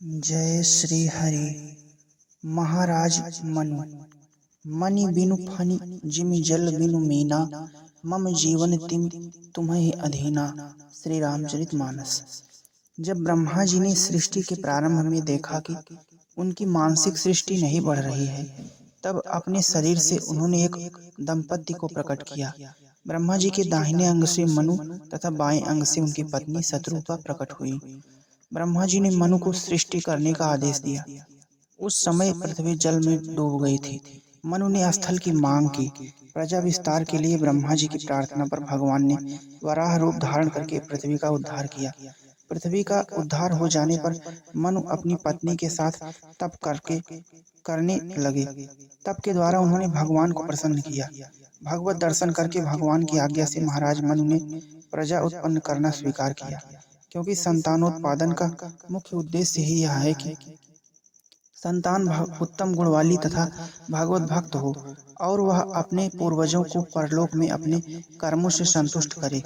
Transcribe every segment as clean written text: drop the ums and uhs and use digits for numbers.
जय श्री हरि। महाराज मनु। मनि बिनु फनि जिमि जल बिनु मीना, मम जीवन तिम तुम्हें अधीना। श्री रामचरितमानस। जब ब्रह्मा जी ने सृष्टि के प्रारंभ में देखा कि उनकी मानसिक सृष्टि नहीं बढ़ रही है, तब अपने शरीर से उन्होंने एक दंपत्ति को प्रकट किया। ब्रह्मा जी के दाहिने अंग से मनु तथा बाएं अंग से उनकी पत्नी शत्रुपा प्रकट हुई। ब्रह्मा जी ने मनु को सृष्टि करने का आदेश दिया। उस समय पृथ्वी जल में डूब गई थी। मनु ने स्थल की मांग की। प्रजा विस्तार के लिए ब्रह्मा जी की प्रार्थना पर भगवान ने वराह रूप धारण करके पृथ्वी का उद्धार किया। पृथ्वी का उद्धार हो जाने पर मनु अपनी पत्नी के साथ तप करने लगे। तप के द्वारा उन्होंने भगवान को प्रसन्न किया। भगवत दर्शन करके भगवान की आज्ञा से महाराज मनु ने प्रजा उत्पन्न करना स्वीकार किया, क्योंकि संतानोत्पादन का मुख्य उद्देश्य ही यह है कि संतान उत्तम गुण वाली तथा भागवत भक्त हो और वह अपने पूर्वजों को परलोक में अपने कर्मों से संतुष्ट करे।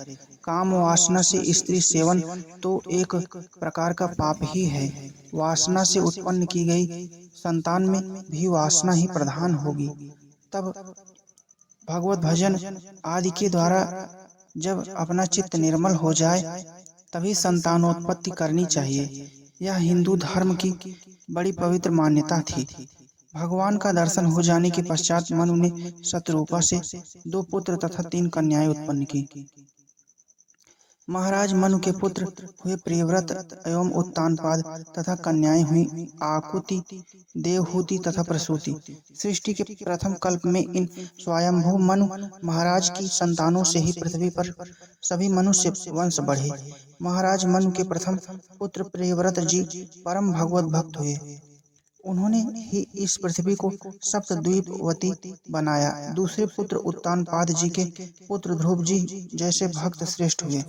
काम वासना से स्त्री सेवन तो एक प्रकार का पाप ही है। वासना से उत्पन्न की गई संतान में भी वासना ही प्रधान होगी। तब भगवत भजन आदि के द्वारा जब अपना चित्त निर्मल हो जाए तभी संतानोत्पत्ति करनी चाहिए। यह हिंदू धर्म की बड़ी पवित्र मान्यता थी। भगवान का दर्शन हो जाने के पश्चात मनु ने शत्रुपा से 2 पुत्र तथा 3 कन्याएं उत्पन्न की। महाराज मनु के पुत्र हुए प्रियव्रत एवं उत्तानपाद तथा कन्याएं हुई आकुति, देवहूति तथा प्रसूति। सृष्टि के प्रथम कल्प में इन स्वयंभू मनु महाराज की संतानों से ही पृथ्वी पर सभी मनुष्य वंश बढ़े। महाराज मनु के प्रथम पुत्र प्रियव्रत जी परम भगवत भक्त हुए। उन्होंने ही इस पृथ्वी को सप्तद्वीपवती बनाया। दूसरे पुत्र उत्तानपाद जी के पुत्र ध्रुव जी जैसे भक्त श्रेष्ठ हुए।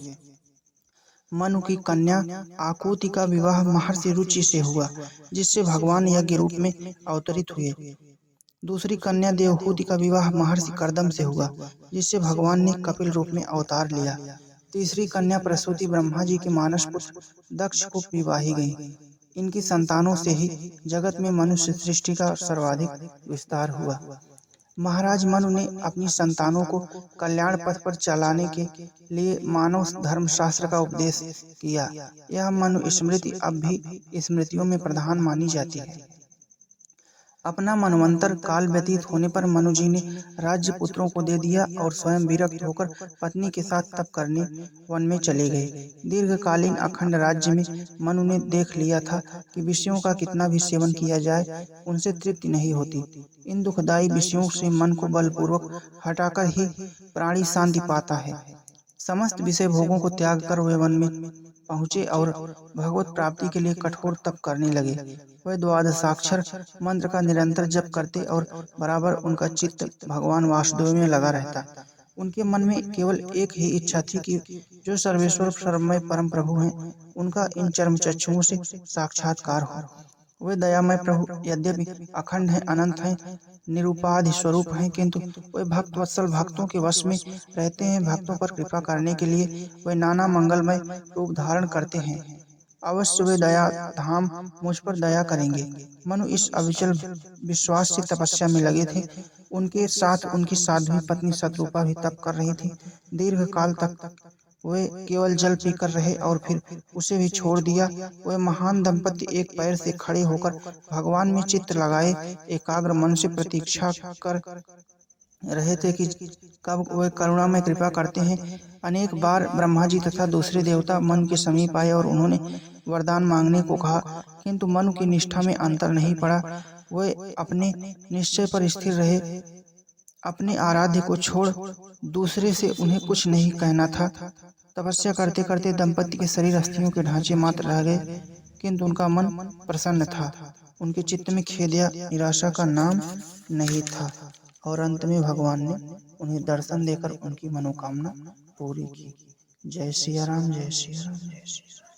मनु की कन्या आकुति का विवाह महर्षि रुचि से हुआ, जिससे भगवान यज्ञ रूप में अवतरित हुए। दूसरी कन्या देवहूति का विवाह महर्षि कर्दम से हुआ, जिससे भगवान ने कपिल रूप में अवतार लिया। तीसरी कन्या प्रसूति ब्रह्मा जी के मानस पुत्र दक्ष को विवाही गई। इनकी संतानों से ही जगत में मनुष्य सृष्टि का सर्वाधिक विस्तार हुआ। महाराज मनु ने अपनी संतानों को कल्याण पथ पर चलाने के लिए मानव धर्मशास्त्र का उपदेश किया। यह मनु स्मृति अब भी स्मृतियों में प्रधान मानी जाती है। अपना मनवंतर काल व्यतीत होने पर मनु जी ने राज्य पुत्रों को दे दिया और स्वयं विरक्त होकर पत्नी के साथ तप करने वन में चले गए। दीर्घकालीन अखंड राज्य में मनु ने देख लिया था कि विषयों का कितना भी सेवन किया जाए उनसे तृप्ति नहीं होती। इन दुखदायी विषयों से मन को बलपूर्वक हटाकर ही प्राणी शांति पाता है। समस्त विषय भोगों को त्याग कर वे वन में पहुँचे और भगवत प्राप्ति के लिए कठोर तप करने लगे। वे द्वादशाक्षर मंत्र का निरंतर जप करते और बराबर उनका चित्त भगवान वासुदेव में लगा रहता। उनके मन में केवल एक ही इच्छा थी कि जो सर्वेश्वर सर्वमय परम प्रभु हैं, उनका इन चर्म चक्षुओं से साक्षात्कार हो। वे दयामय प्रभु यद्यपि अखंड हैं, अनंत हैं, निरुपाधि स्वरूप हैं, किंतु वे भक्त वत्सल भक्तों के वश में रहते हैं। भक्तों पर कृपा करने के लिए वे नाना मंगलमय रूप धारण करते हैं। अवश्य वे दया धाम मुझ पर दया करेंगे। मनु इस अविचल विश्वास से तपस्या में लगे थे। उनके साथ उनकी साध्वी पत्नी शत्रुपा भी तप कर रही थी। दीर्घ काल तक वे केवल जल पीकर रहे और फिर उसे भी छोड़ दिया। वे महान दंपति एक पैर से खड़े होकर भगवान में चित्त लगाए एकाग्र मन से प्रतीक्षा कर रहे थे कि कब वे करुणा में कृपा करते हैं। अनेक बार ब्रह्मा जी तथा दूसरे देवता मनु के समीप आए और उन्होंने वरदान मांगने को कहा, किंतु मनु की निष्ठा में अंतर नहीं पड़ा। वे अपने निश्चय पर स्थिर रहे। अपने आराध्य को छोड़ दूसरे से उन्हें कुछ नहीं कहना था। तपस्या करते करते दंपति के शरीर अस्थियों के ढांचे मात्र रह गए, किंतु उनका मन प्रसन्न था। उनके चित्त में खेद या निराशा का नाम नहीं था और अंत में भगवान ने उन्हें दर्शन देकर उनकी मनोकामना पूरी की। जय सिया राम, जय सिया राम, जय सिया राम।